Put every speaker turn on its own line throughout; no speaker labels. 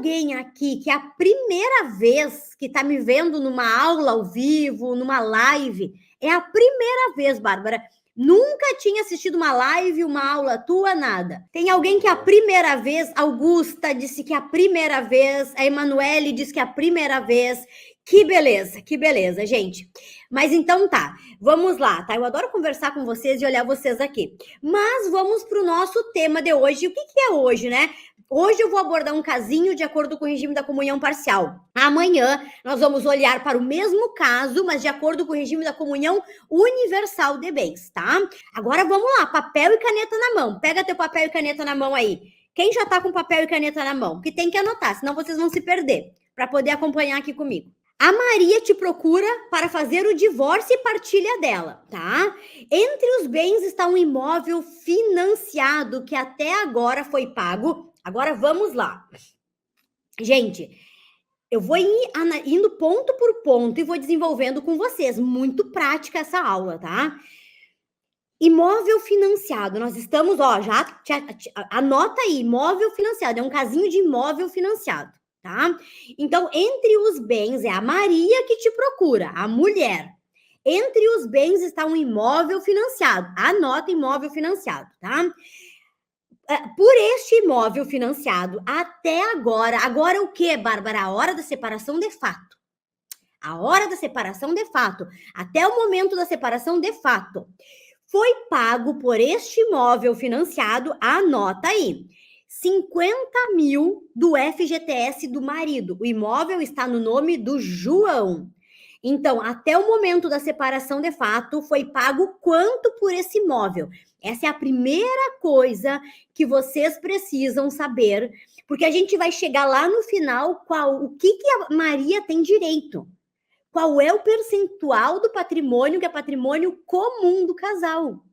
alguém aqui que é a primeira vez que está me vendo numa aula ao vivo, numa live? É a primeira vez, Bárbara. Nunca tinha assistido uma live, uma aula tua, nada. Tem alguém que é a primeira vez? Augusta disse que é a primeira vez. A Emanuele disse que é a primeira vez. Que beleza, gente. Mas então tá, vamos lá, tá? Eu adoro conversar com vocês e olhar vocês aqui. Mas vamos para o nosso tema de hoje. O que é hoje, né? Hoje eu vou abordar um casinho de acordo com o regime da comunhão parcial. Amanhã nós vamos olhar para o mesmo caso, mas de acordo com o regime da comunhão universal de bens, tá? Agora vamos lá, papel e caneta na mão. Pega teu papel e caneta na mão aí. Quem já tá com papel e caneta na mão? Que tem que anotar, senão vocês vão se perder, para poder acompanhar aqui comigo. A Maria te procura para fazer o divórcio e partilha dela, tá? Entre os bens está um imóvel financiado que até agora foi pago. Agora vamos lá. Gente, eu vou indo ponto por ponto e vou desenvolvendo com vocês. Muito prática essa aula, tá? Imóvel financiado. Nós estamos, anota aí, imóvel financiado. É um casinho de imóvel financiado. Tá? Então, entre os bens, é a Maria que te procura, a mulher. Entre os bens está um imóvel financiado. Anota imóvel financiado, tá? Por este imóvel financiado, até agora o que, Bárbara? A hora da separação de fato. A hora da separação de fato. Até o momento da separação de fato. Foi pago por este imóvel financiado, anota aí. 50 mil do FGTS do marido. O imóvel está no nome do João. Então, até o momento da separação de fato, foi pago quanto por esse imóvel? Essa é a primeira coisa que vocês precisam saber, porque a gente vai chegar lá no final o que a Maria tem direito. Qual é o percentual do patrimônio que é patrimônio comum do casal?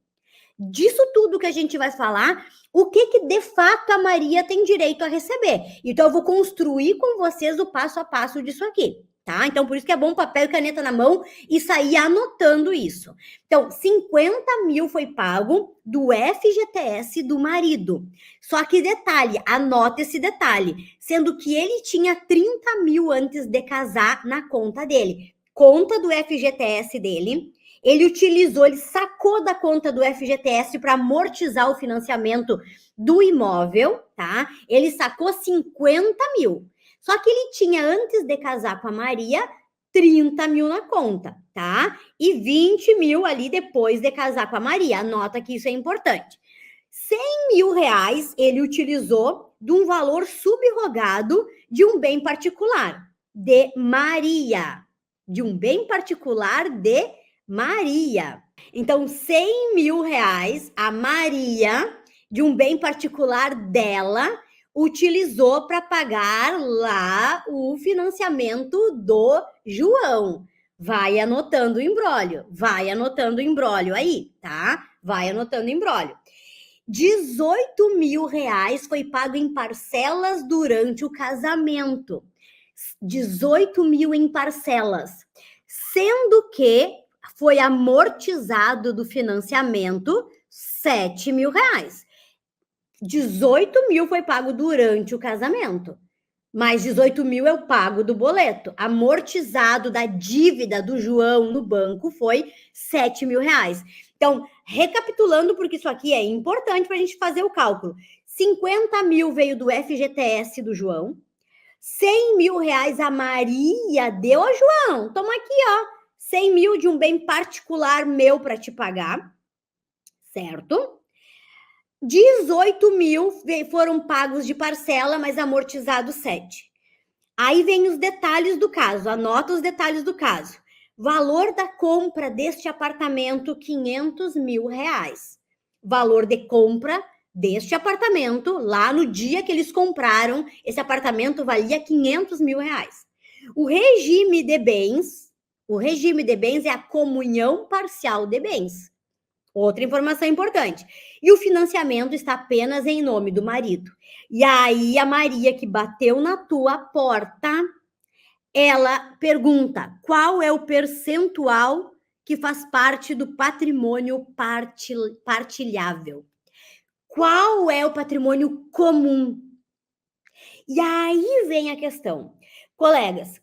Disso tudo que a gente vai falar, o que de fato a Maria tem direito a receber. Então, eu vou construir com vocês o passo a passo disso aqui, tá? Então, por isso que é bom papel e caneta na mão e sair anotando isso. Então, 50 mil foi pago do FGTS do marido. Só que detalhe, anota esse detalhe, sendo que ele tinha 30 mil antes de casar na conta dele. Conta do FGTS dele. Ele sacou da conta do FGTS para amortizar o financiamento do imóvel, tá? Ele sacou 50 mil. Só que ele tinha, antes de casar com a Maria, 30 mil na conta, tá? E 20 mil ali depois de casar com a Maria. Anota que isso é importante. 100 mil reais ele utilizou de um valor subrogado de um bem particular de Maria. De um bem particular de Maria. Então, 100 mil reais, a Maria, de um bem particular dela, utilizou para pagar lá o financiamento do João. Vai anotando o imbróglio aí, tá? Vai anotando o imbróglio. 18 mil reais foi pago em parcelas durante o casamento. 18 mil em parcelas. Sendo que foi amortizado do financiamento 7 mil reais. 18 mil foi pago durante o casamento. Mais 18 mil é o pago do boleto. Amortizado da dívida do João no banco foi 7 mil reais. Então, recapitulando, porque isso aqui é importante para a gente fazer o cálculo. 50 mil veio do FGTS do João. 100 mil reais a Maria deu a João. Toma aqui, ó. 100 mil de um bem particular meu para te pagar. Certo? 18 mil foram pagos de parcela, mas amortizados 7. Aí vem os detalhes do caso. Anota os detalhes do caso. Valor da compra deste apartamento, 500 mil reais. Valor de compra deste apartamento, lá no dia que eles compraram, esse apartamento valia 500 mil reais. O regime de bens é a comunhão parcial de bens. Outra informação importante. E o financiamento está apenas em nome do marido. E aí a Maria, que bateu na tua porta, ela pergunta: qual é o percentual que faz parte do patrimônio partilhável? Qual é o patrimônio comum? E aí vem a questão. Colegas,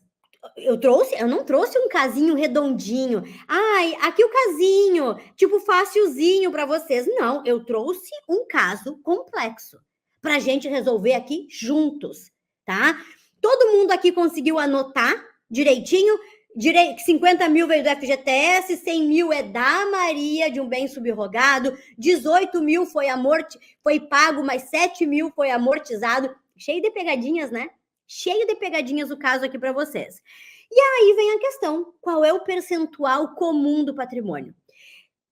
eu não trouxe um casinho redondinho. Ai, aqui o casinho, tipo facilzinho para vocês. Não, eu trouxe um caso complexo para a gente resolver aqui juntos, tá? Todo mundo aqui conseguiu anotar direitinho? 50 mil veio do FGTS, 100 mil é da Maria, de um bem subrogado, 18 mil foi pago, mas 7 mil foi amortizado. Cheio de pegadinhas, né? Cheio de pegadinhas o caso aqui para vocês. E aí vem a questão, qual é o percentual comum do patrimônio?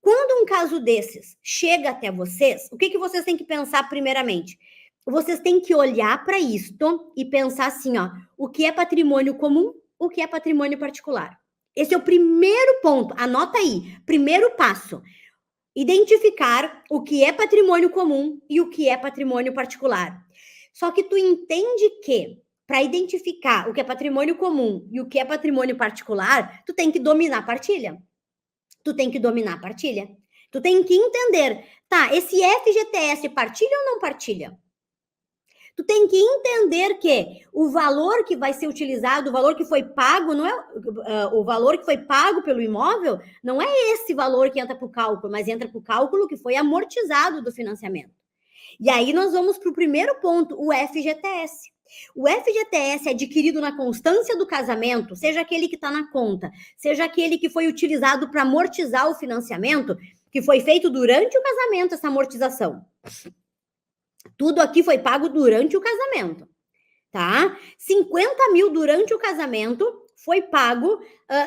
Quando um caso desses chega até vocês, o que vocês têm que pensar primeiramente? Vocês têm que olhar para isto e pensar assim, ó, o que é patrimônio comum, o que é patrimônio particular. Esse é o primeiro ponto, anota aí, primeiro passo. Identificar o que é patrimônio comum e o que é patrimônio particular. Só que tu entende que, para identificar o que é patrimônio comum e o que é patrimônio particular, tu tem que dominar a partilha. Tu tem que dominar a partilha. Tu tem que entender, tá, esse FGTS partilha ou não partilha? Tu tem que entender que o valor que vai ser utilizado, o valor que foi pago, não é o valor que foi pago pelo imóvel, não é esse valor que entra para o cálculo, mas entra para o cálculo que foi amortizado do financiamento. E aí nós vamos para o primeiro ponto, o FGTS. O FGTS é adquirido na constância do casamento, seja aquele que está na conta, seja aquele que foi utilizado para amortizar o financiamento, que foi feito durante o casamento, essa amortização. Tudo aqui foi pago durante o casamento, tá? 50 mil durante o casamento foi pago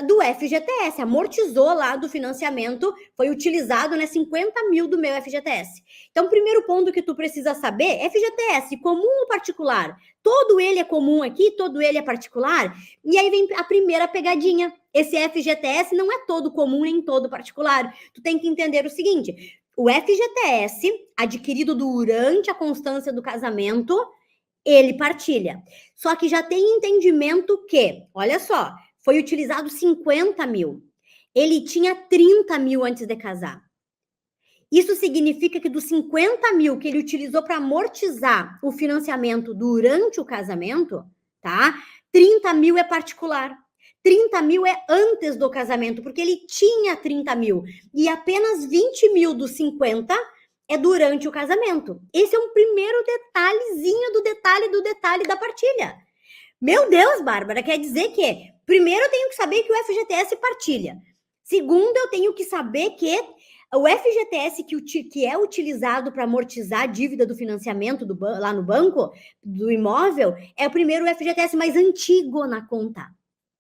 do FGTS, amortizou lá do financiamento, foi utilizado, né, 50 mil do meu FGTS. Então, o primeiro ponto que tu precisa saber, FGTS, comum ou particular? Todo ele é comum aqui, todo ele é particular? E aí vem a primeira pegadinha. Esse FGTS não é todo comum nem todo particular. Tu tem que entender o seguinte, o FGTS, adquirido durante a constância do casamento, ele partilha. Só que já tem entendimento que, olha só, foi utilizado 50 mil. Ele tinha 30 mil antes de casar. Isso significa que dos 50 mil que ele utilizou para amortizar o financiamento durante o casamento, tá? 30 mil é particular. 30 mil é antes do casamento, porque ele tinha 30 mil. E apenas 20 mil dos 50 é durante o casamento. Esse é um primeiro detalhezinho do detalhe da partilha. Meu Deus, Bárbara, quer dizer que, primeiro eu tenho que saber que o FGTS partilha. Segundo, eu tenho que saber que o FGTS que é utilizado para amortizar a dívida do financiamento lá no banco, do imóvel, é o primeiro FGTS mais antigo na conta.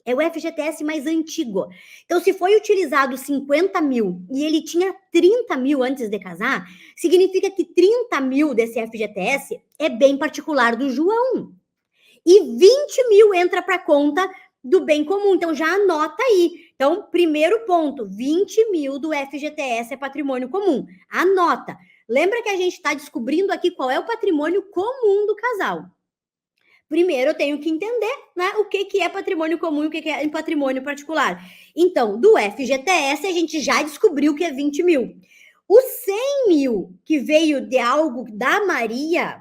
É o FGTS mais antigo. Então, se foi utilizado 50 mil e ele tinha 30 mil antes de casar, significa que 30 mil desse FGTS é bem particular do João. E 20 mil entra para a conta do bem comum. Então, já anota aí. Então, primeiro ponto, 20 mil do FGTS é patrimônio comum. Anota. Lembra que a gente está descobrindo aqui qual é o patrimônio comum do casal. Primeiro, eu tenho que entender, né, o que é patrimônio comum e o que é patrimônio particular. Então, do FGTS, a gente já descobriu que é 20 mil. Os 100 mil que veio de algo da Maria,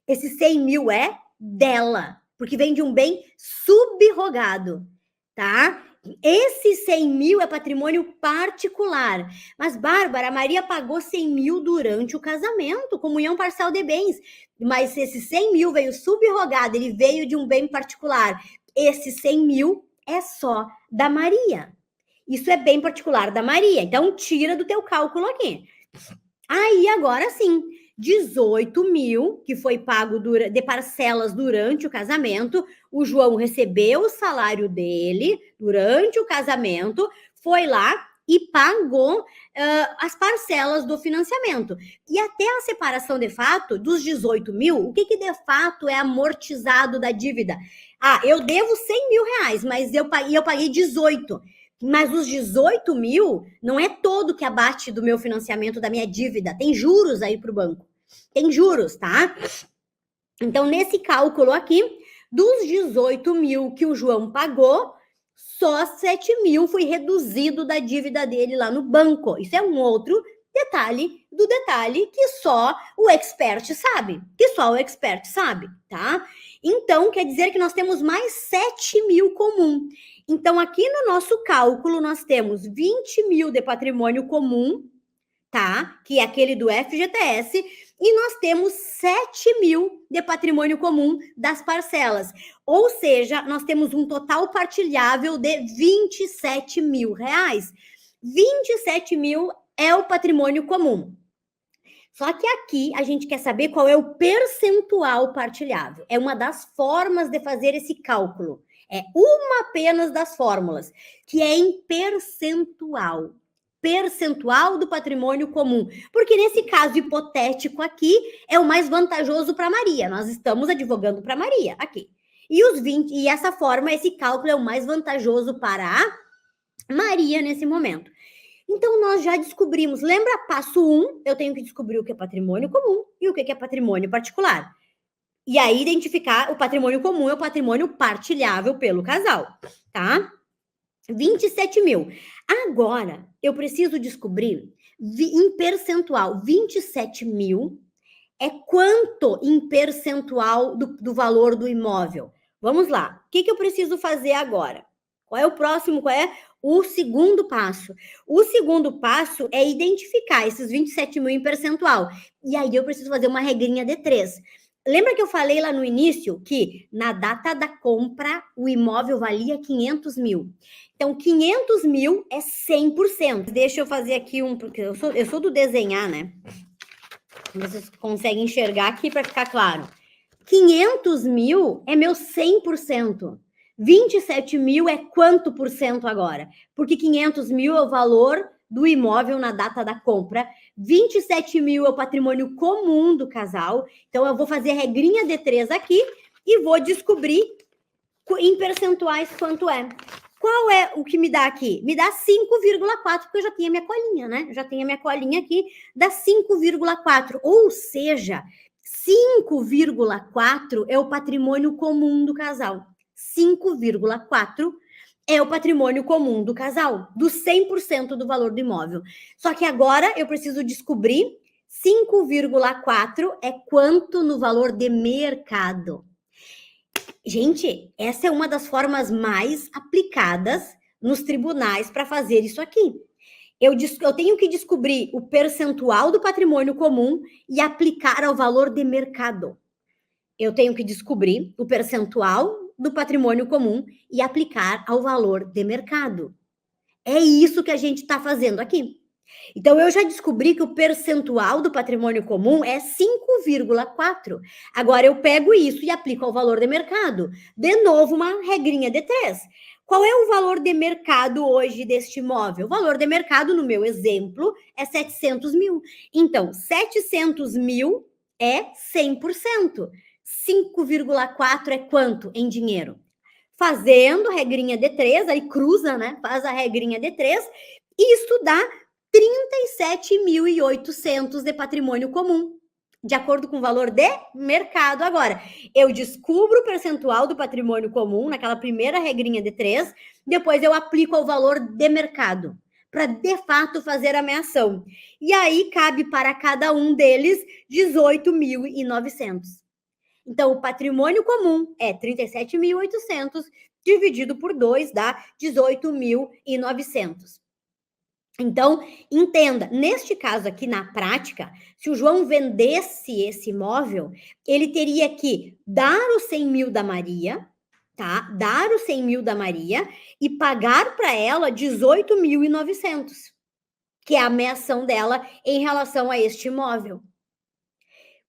esse 100 mil é dela, porque vem de um bem subrogado, tá? Esse 100 mil é patrimônio particular. Mas, Bárbara, a Maria pagou 100 mil durante o casamento, comunhão parcial de bens. Mas esse 100 mil veio subrogado, ele veio de um bem particular. Esse 100 mil é só da Maria. Isso é bem particular da Maria. Então, tira do teu cálculo aqui. Aí, agora sim, 18 mil, que foi pago de parcelas durante o casamento. O João recebeu o salário dele durante o casamento, foi lá e pagou as parcelas do financiamento. E até a separação de fato, dos 18 mil, o que de fato é amortizado da dívida? Ah, eu devo 100 mil reais, mas eu paguei 18. Mas os 18 mil não é todo que abate do meu financiamento, da minha dívida. Tem juros aí para o banco. Tem juros, tá? Então, nesse cálculo aqui, dos 18 mil que o João pagou, só 7 mil foi reduzido da dívida dele lá no banco. Isso é um outro detalhe do detalhe que só o expert sabe. Que só o expert sabe, tá? Então, quer dizer que nós temos mais 7 mil comum. Então, aqui no nosso cálculo, nós temos 20 mil de patrimônio comum, tá? Que é aquele do FGTS, e nós temos 7 mil de patrimônio comum das parcelas. Ou seja, nós temos um total partilhável de 27 mil reais. 27 mil é o patrimônio comum. Só que aqui a gente quer saber qual é o percentual partilhável. É uma das formas de fazer esse cálculo. É uma apenas das fórmulas, que é em percentual. Percentual do patrimônio comum. Porque nesse caso hipotético aqui, é o mais vantajoso para Maria. Nós estamos advogando para Maria aqui. E essa forma, esse cálculo é o mais vantajoso para a Maria nesse momento. Então, nós já descobrimos, lembra passo 1, eu tenho que descobrir o que é patrimônio comum e o que é patrimônio particular. E aí, identificar o patrimônio comum é o patrimônio partilhável pelo casal, tá? 27 mil. Agora, eu preciso descobrir, em percentual, 27 mil é quanto em percentual do valor do imóvel? Vamos lá. O que eu preciso fazer agora? Qual é o próximo? Qual é o segundo passo? O segundo passo é identificar esses 27 mil em percentual. E aí eu preciso fazer uma regrinha de 3. Lembra que eu falei lá no início que na data da compra o imóvel valia 500 mil? Então, 500 mil é 100%. Deixa eu fazer aqui porque eu sou do desenhar, né? Vocês conseguem enxergar aqui para ficar claro. 500 mil é meu 100%. 27 mil é quanto por cento agora? Porque 500 mil é o valor do imóvel na data da compra. 27 mil é o patrimônio comum do casal. Então, eu vou fazer a regrinha de 3 aqui e vou descobrir em percentuais quanto é. Qual é o que me dá aqui? Me dá 5,4, porque eu já tenho a minha colinha, né? Já tenho a minha colinha aqui, dá 5,4. Ou seja, 5,4 é o patrimônio comum do casal. 5,4 é o patrimônio comum do casal, do 100% do valor do imóvel. Só que agora eu preciso descobrir 5,4 é quanto no valor de mercado. Gente, essa é uma das formas mais aplicadas nos tribunais para fazer isso aqui. Eu tenho que descobrir o percentual do patrimônio comum e aplicar ao valor de mercado. Eu tenho que descobrir o percentual do patrimônio comum e aplicar ao valor de mercado. É isso que a gente está fazendo aqui. Então, eu já descobri que o percentual do patrimônio comum é 5,4. Agora, eu pego isso e aplico ao valor de mercado. De novo, uma regrinha de 3. Qual é o valor de mercado hoje deste imóvel? O valor de mercado, no meu exemplo, é 700 mil. Então, 700 mil é 100%. 5,4 é quanto em dinheiro? Fazendo a regrinha de 3, aí cruza, né? Faz a regrinha de 3 e isso dá 37.800 de patrimônio comum, de acordo com o valor de mercado. Agora, eu descubro o percentual do patrimônio comum naquela primeira regrinha de 3, depois eu aplico ao valor de mercado, para de fato fazer a meação. E aí cabe para cada um deles 18.900. Então, o patrimônio comum é 37.800 dividido por 2 dá 18.900. Então, entenda, neste caso aqui, na prática, se o João vendesse esse imóvel, ele teria que dar os 100 mil da Maria, tá? Dar os 100 mil da Maria e pagar para ela 18.900, que é a meação dela em relação a este imóvel.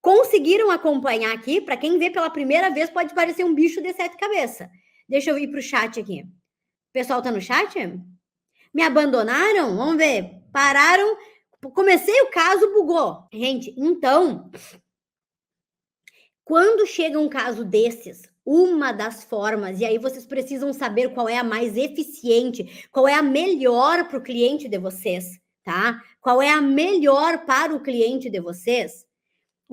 Conseguiram acompanhar aqui? Para quem vê pela primeira vez, pode parecer um bicho de 7 cabeças. Deixa eu ir para o chat aqui. O pessoal tá no chat? Me abandonaram? Vamos ver. Pararam. Comecei o caso, bugou. Gente, então, quando chega um caso desses, uma das formas, e aí vocês precisam saber qual é a mais eficiente, qual é a melhor para o cliente de vocês, tá? Qual é a melhor para o cliente de vocês?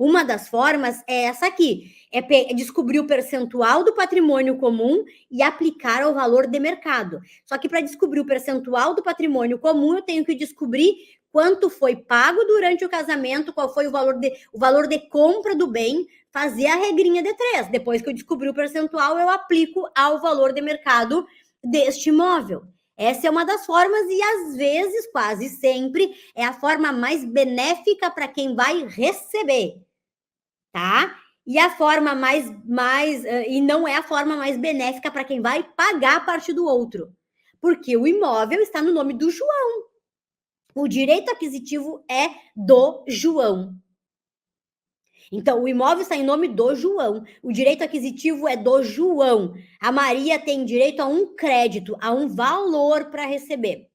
Uma das formas é essa aqui, é descobrir o percentual do patrimônio comum e aplicar ao valor de mercado. Só que para descobrir o percentual do patrimônio comum, eu tenho que descobrir quanto foi pago durante o casamento, qual foi o valor de compra do bem, fazer a regrinha de 3. Depois que eu descobri o percentual, eu aplico ao valor de mercado deste imóvel. Essa é uma das formas e, às vezes, quase sempre, é a forma mais benéfica para quem vai receber, tá? E a forma e não é a forma mais benéfica para quem vai pagar a parte do outro. Porque o imóvel está no nome do João. O direito aquisitivo é do João. Então, o imóvel está em nome do João. O direito aquisitivo é do João. A Maria tem direito a um crédito, a um valor para receber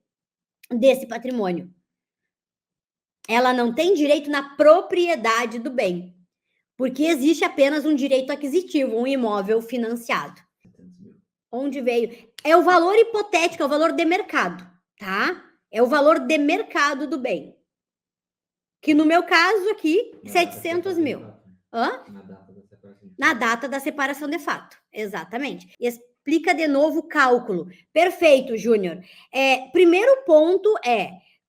desse patrimônio. Ela não tem direito na propriedade do bem, porque existe apenas um direito aquisitivo, um imóvel financiado. Onde veio? É o valor hipotético, é o valor de mercado, tá? É o valor de mercado do bem. Que no meu caso aqui, 700 mil. Hã? Na data da separação de fato, exatamente. Explica de novo o cálculo. Perfeito, Júnior. Primeiro ponto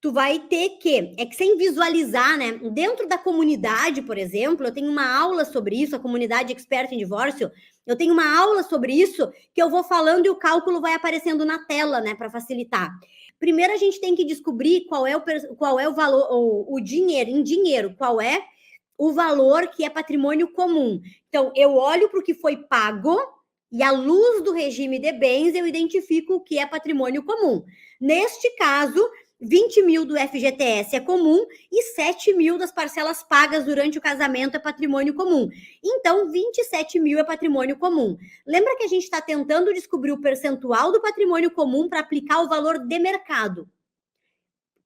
tu vai ter que sem visualizar, né? Dentro da comunidade, por exemplo, eu tenho uma aula sobre isso, a comunidade Expert em Divórcio, eu tenho uma aula sobre isso que eu vou falando e o cálculo vai aparecendo na tela, né? Para facilitar. Primeiro a gente tem que descobrir qual é o valor, o dinheiro, em dinheiro, qual é o valor que é patrimônio comum. Então, eu olho para o que foi pago e, à luz do regime de bens, eu identifico o que é patrimônio comum. Neste caso, 20 mil do FGTS é comum e 7 mil das parcelas pagas durante o casamento é patrimônio comum. Então, 27 mil é patrimônio comum. Lembra que a gente está tentando descobrir o percentual do patrimônio comum para aplicar o valor de mercado.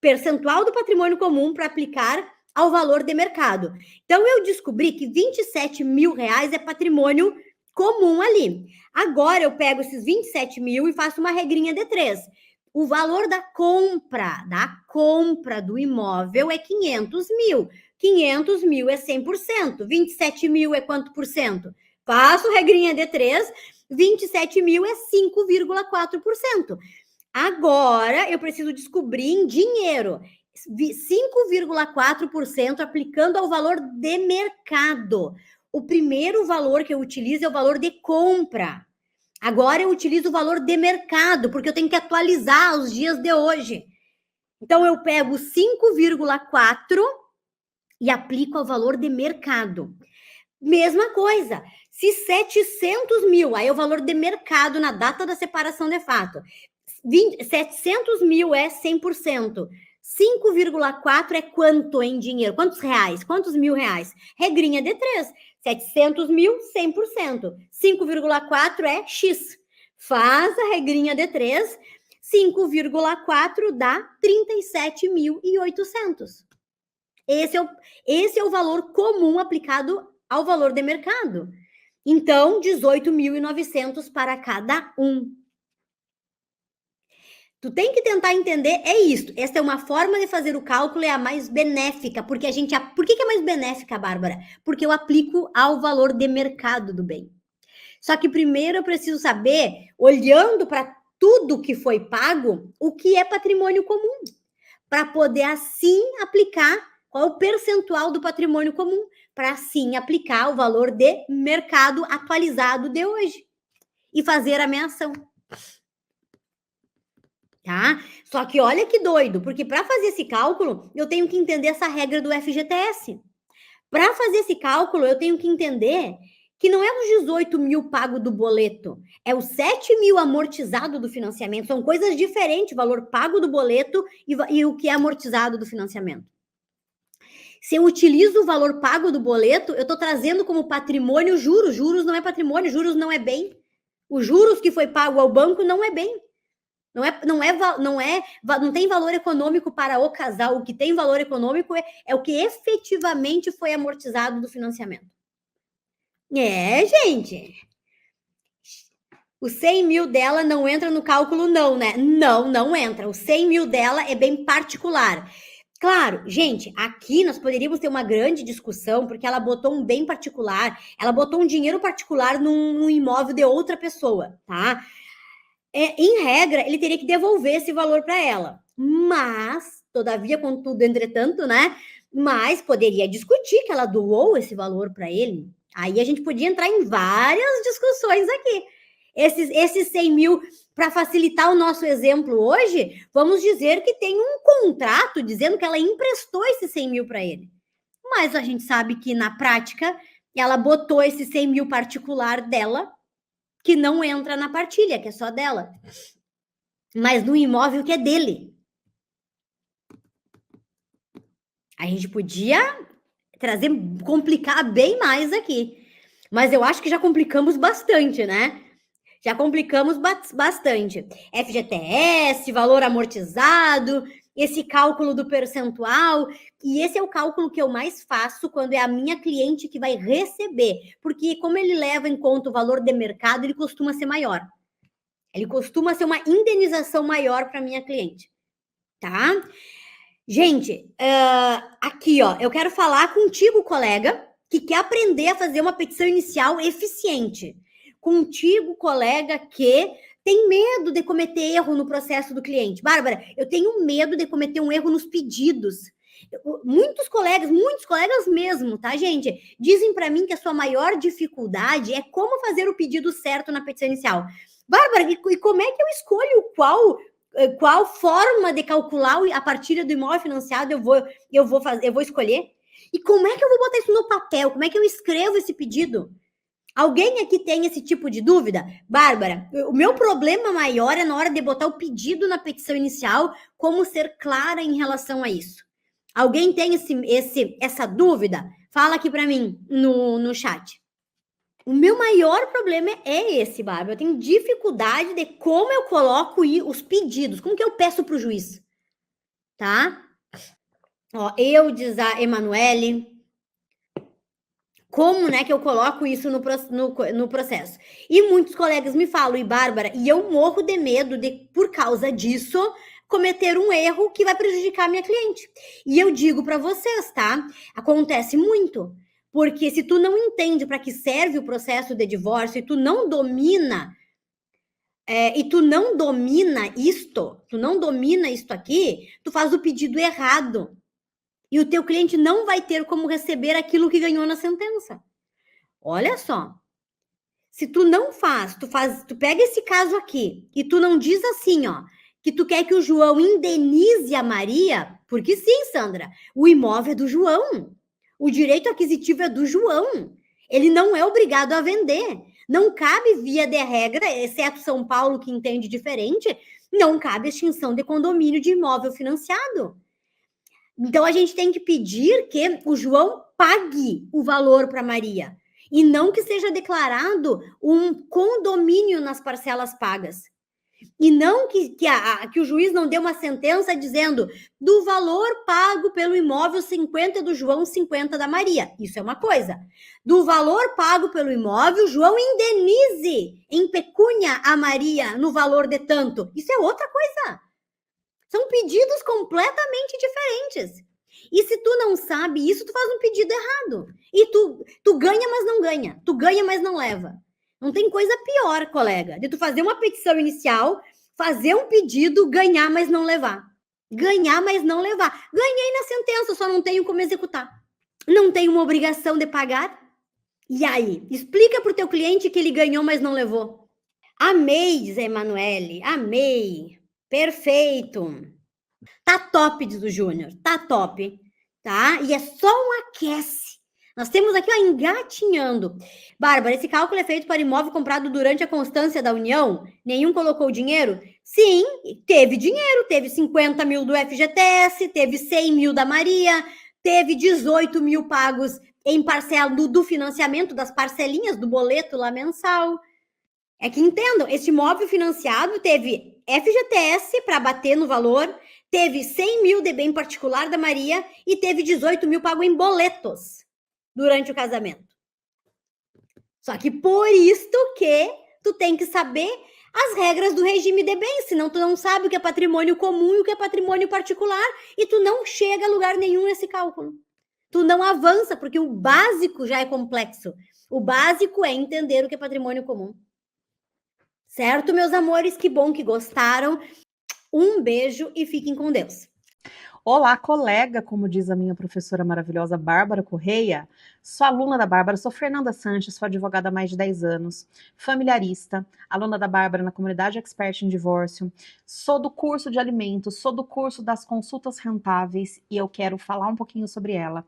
Percentual do patrimônio comum para aplicar ao valor de mercado. Então, eu descobri que 27 mil reais é patrimônio comum ali. Agora, eu pego esses 27 mil e faço uma regrinha de 3. O valor da compra do imóvel é 500 mil. 500 mil é 100%. 27 mil é quanto por cento? Faço regrinha de 3. 27 mil é 5,4%. Agora, eu preciso descobrir em dinheiro. 5,4% aplicando ao valor de mercado. O primeiro valor que eu utilizo é o valor de compra. Agora eu utilizo o valor de mercado, porque eu tenho que atualizar os dias de hoje. Então, eu pego 5,4 e aplico ao valor de mercado. Mesma coisa. Se 700 mil, aí é o valor de mercado na data da separação de fato. 700 mil é 100%. 5,4 é quanto em dinheiro? Quantos reais? Quantos mil reais? Regrinha de 3. 700 mil, 100%. 5,4 é X. Faz a regrinha de 3. 5,4 dá 37.800. Esse é o valor comum aplicado ao valor de mercado. Então, 18.900 para cada um. Tu tem que tentar entender, é isso. Essa é uma forma de fazer o cálculo, é a mais benéfica, porque por que é mais benéfica, Bárbara? Porque eu aplico ao valor de mercado do bem. Só que primeiro eu preciso saber, olhando para tudo que foi pago, o que é patrimônio comum, para poder assim aplicar qual é o percentual do patrimônio comum, para assim aplicar o valor de mercado atualizado de hoje e fazer a minha ação. Tá? Só que olha que doido, porque para fazer esse cálculo, eu tenho que entender essa regra do FGTS. Para fazer esse cálculo, eu tenho que entender que não é os 18 mil pago do boleto, é os 7 mil amortizado do financiamento. São coisas diferentes, o valor pago do boleto e o que é amortizado do financiamento. Se eu utilizo o valor pago do boleto, eu estou trazendo como patrimônio juros. Juros não é patrimônio, juros não é bem. Os juros que foi pago ao banco não é bem. Não tem valor econômico para o casal. O que tem valor econômico é o que efetivamente foi amortizado do financiamento. Gente. Os 100 mil dela não entra no cálculo, não, né? Não entra. Os 100 mil dela é bem particular. Claro, gente, aqui nós poderíamos ter uma grande discussão, porque ela botou um bem particular, ela botou um dinheiro particular num imóvel de outra pessoa, tá? Em regra, ele teria que devolver esse valor para ela. Mas, todavia, contudo, entretanto, né? Mas poderia discutir que ela doou esse valor para ele. Aí a gente podia entrar em várias discussões aqui. Esses 100 mil, para facilitar o nosso exemplo hoje, vamos dizer que tem um contrato dizendo que ela emprestou esses 100 mil para ele. Mas a gente sabe que, na prática, ela botou esse 100 mil particular dela, que não entra na partilha, que é só dela. Mas no imóvel que é dele. A gente podia complicar bem mais aqui. Mas eu acho que já complicamos bastante, né? Já complicamos bastante. FGTS, valor amortizado, esse cálculo do percentual. E esse é o cálculo que eu mais faço quando é a minha cliente que vai receber. Porque como ele leva em conta o valor de mercado, ele costuma ser maior. Ele costuma ser uma indenização maior para minha cliente. Tá? Gente, aqui, ó, eu quero falar contigo, colega, que quer aprender a fazer uma petição inicial eficiente. Contigo, colega, que tem medo de cometer erro no processo do cliente. Bárbara, eu tenho medo de cometer um erro nos pedidos. Muitos colegas mesmo, tá, gente? Dizem para mim que a sua maior dificuldade é como fazer o pedido certo na petição inicial. Bárbara, e como é que eu escolho qual forma de calcular a partilha do imóvel financiado eu vou escolher? E como é que eu vou botar isso no papel? Como é que eu escrevo esse pedido? Alguém aqui tem esse tipo de dúvida? Bárbara, o meu problema maior é na hora de botar o pedido na petição inicial, como ser clara em relação a isso. Alguém tem essa dúvida? Fala aqui para mim no chat. O meu maior problema é esse, Bárbara. Eu tenho dificuldade de como eu coloco os pedidos. Como que eu peço para o juiz? Tá? Ó, diz a Emanuele. Como, né, que eu coloco isso no processo? E muitos colegas me falam, e Bárbara, e eu morro de medo de, por causa disso, cometer um erro que vai prejudicar a minha cliente. E eu digo para vocês, tá? Acontece muito. Porque se tu não entende para que serve o processo de divórcio e tu não domina isto aqui, tu faz o pedido errado. E o teu cliente não vai ter como receber aquilo que ganhou na sentença. Olha só. Se tu não faz, tu pega esse caso aqui e tu não diz assim, ó, que tu quer que o João indenize a Maria, porque sim, Sandra, o imóvel é do João. O direito aquisitivo é do João. Ele não é obrigado a vender. Não cabe, via de regra, exceto São Paulo, que entende diferente, não cabe extinção de condomínio de imóvel financiado. Então, a gente tem que pedir que o João pague o valor para Maria. E não que seja declarado um condomínio nas parcelas pagas. E não que o juiz não dê uma sentença dizendo do valor pago pelo imóvel 50 do João, 50 da Maria. Isso é uma coisa. Do valor pago pelo imóvel, João indenize em pecúnia a Maria no valor de tanto. Isso é outra coisa. São pedidos completamente diferentes. E se tu não sabe isso, tu faz um pedido errado. E tu ganha, mas não ganha. Tu ganha, mas não leva. Não tem coisa pior, colega, de tu fazer uma petição inicial, fazer um pedido, ganhar, mas não levar. Ganhar, mas não levar. Ganhei na sentença, só não tenho como executar. Não tenho uma obrigação de pagar. E aí? Explica pro teu cliente que ele ganhou, mas não levou. Amei, diz a Emanuele. Amei. Perfeito. Tá top, diz o Júnior. Tá top. Tá? E é só um aquece. Nós temos aqui, ó, engatinhando. Bárbara, esse cálculo é feito para imóvel comprado durante a constância da união? Nenhum colocou dinheiro? Sim, teve dinheiro. Teve 50 mil do FGTS, teve 100 mil da Maria, teve 18 mil pagos em parcela do financiamento, das parcelinhas do boleto lá mensal. É que entendam, esse imóvel financiado teve FGTS para bater no valor, teve 100 mil de bem particular da Maria e teve 18 mil pago em boletos durante o casamento. Só que por isto que tu tem que saber as regras do regime de bens, senão tu não sabe o que é patrimônio comum e o que é patrimônio particular, e tu não chega a lugar nenhum nesse cálculo. Tu não avança, porque o básico já é complexo. O básico é entender o que é patrimônio comum. Certo, meus amores? Que bom que gostaram. Um beijo e fiquem com Deus.
Olá, colega, como diz a minha professora maravilhosa Bárbara Correia. Sou aluna da Bárbara, sou Fernanda Sanches, sou advogada há mais de 10 anos, familiarista, aluna da Bárbara na comunidade Expert em Divórcio, sou do curso de alimentos, sou do curso das consultas rentáveis e eu quero falar um pouquinho sobre ela.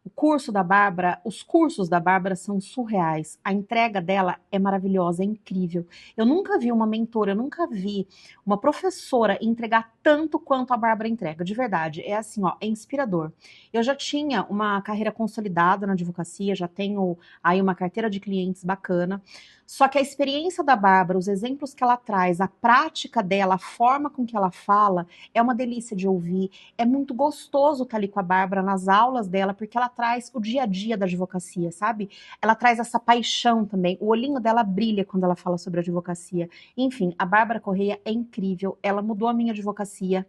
O curso da Bárbara, os cursos da Bárbara são surreais. A entrega dela é maravilhosa, é incrível. Eu nunca vi uma mentora, eu nunca vi uma professora entregar tanto quanto a Bárbara entrega, de verdade. É assim, ó, é inspirador. Eu já tinha uma carreira consolidada na advocacia, já tenho aí uma carteira de clientes bacana. Só que a experiência da Bárbara, os exemplos que ela traz, a prática dela, a forma com que ela fala, é uma delícia de ouvir. É muito gostoso estar ali com a Bárbara nas aulas dela, porque ela traz o dia a dia da advocacia, sabe? Ela traz essa paixão também. O olhinho dela brilha quando ela fala sobre advocacia. Enfim, a Bárbara Correia é incrível. Ela mudou a minha advocacia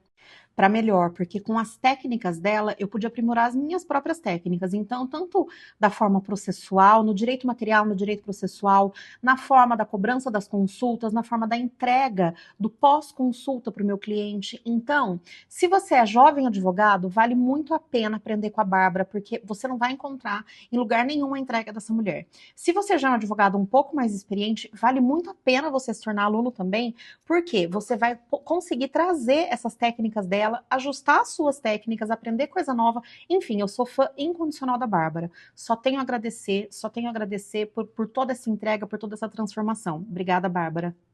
para melhor, porque com as técnicas dela eu pude aprimorar as minhas próprias técnicas. Então, tanto da forma processual, no direito material, no direito processual, na forma da cobrança das consultas, na forma da entrega do pós-consulta para o meu cliente. Então, se você é jovem advogado, vale muito a pena aprender com a Bárbara, porque você não vai encontrar em lugar nenhum a entrega dessa mulher. Se você já é um advogado um pouco mais experiente, vale muito a pena você se tornar aluno também, porque você vai conseguir trazer essas técnicas dela, ajustar as suas técnicas, aprender coisa nova. Enfim, eu sou fã incondicional da Bárbara. Só tenho a agradecer por toda essa entrega, por toda essa transformação. Obrigada, Bárbara.